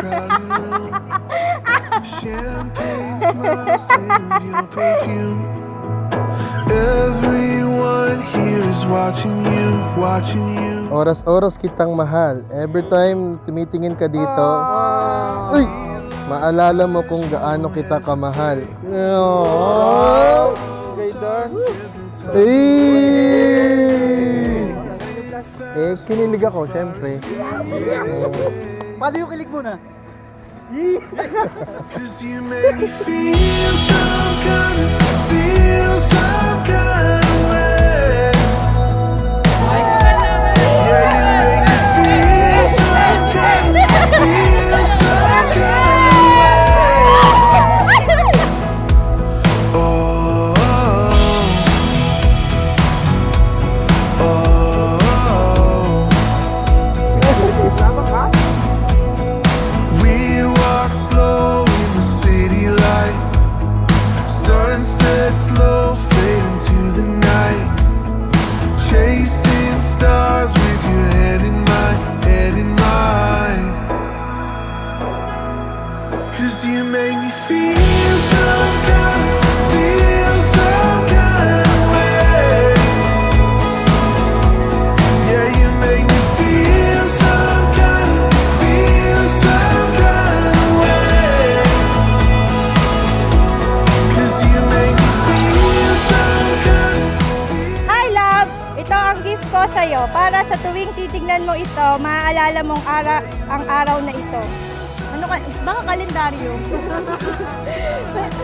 crowded room. Champagne smiles, scent of your perfume. Everyone here is watching you, watching you. Oras-oras kitang mahal. Every time tumitingin ka dito, uy, maalala mo kung gaano kita kamahal. Eh, kinilig ako, syempre. Paano yung kilig mo na? Cause you make me feel some kind of way. Yeah, you make me feel some kind of way. Oh, oh, oh. We walk slow in the city light. Sunset slow, fade into the night. Chasing stars with your head in mine, head in mine. Cause you make me feel some kind of way. Yeah, you make me feel some kind of way. Cause you make me feel some kind of Hi, love! Ito ang gift ko sa'yo para sa tuwing titignan mo ito, maaalala mong ang araw na ito. Ano ka? Baka kalendaryo.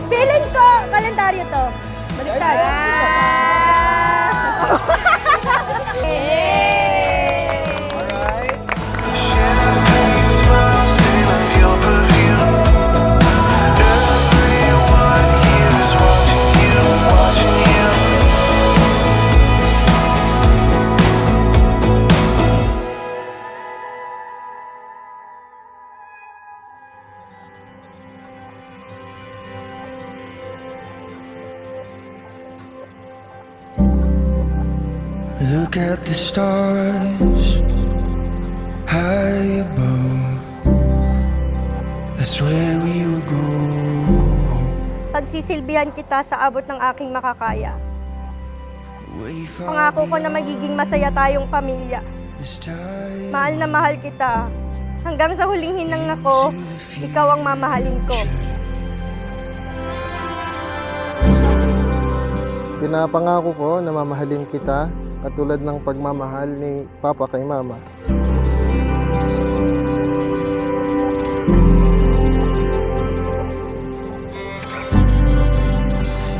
Feeling ko, kalendaryo to. Baliktad. Champagne smiles, scent of your perfume. Everyone here is watching you, watching you. Look at the stars high above. That's where we will go. Pagsisilbihan kita sa abot ng aking makakaya. Way far Pangako ko na magiging masaya tayong pamilya. this time. Mahal na mahal kita. Hanggang sa huling hinang ako, ikaw ang mamahalin ko. Pinapangako ko na mamahalin kita katulad ng pagmamahal ni Papa kay Mama.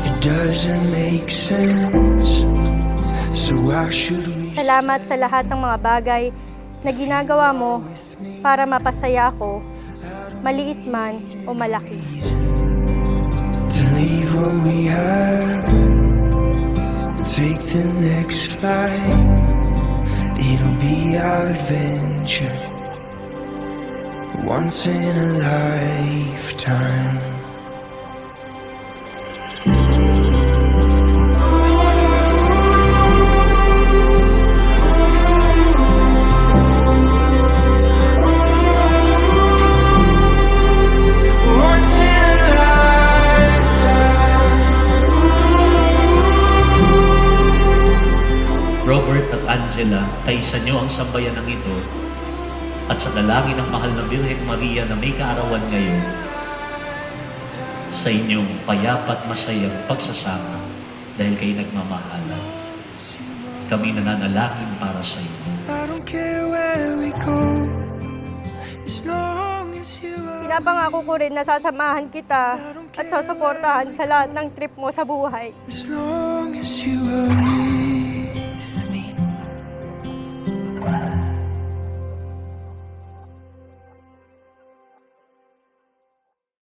It doesn't make sense. So why should we? Salamat sa lahat ng mga bagay na ginagawa mo para mapasaya ako, maliit man o malaki. To leave what we have, take the next flight. It'll be our adventure, once in a lifetime. Once in a lifetime. Robert at Angela, kaisa niyo ang sambayanang ito at sa dalangin ng mahal na Birheng Maria na may kaarawan ngayon, sa inyong payapat masayang pagsasama dahil kayo nagmamahalan. Kami nananalangin para sa inyo. I don't care where we go, as long as you are. Pinapangako ko rin na sasamahan kita at sasuportahan sa lahat ng trip mo sa buhay. As long as you are near.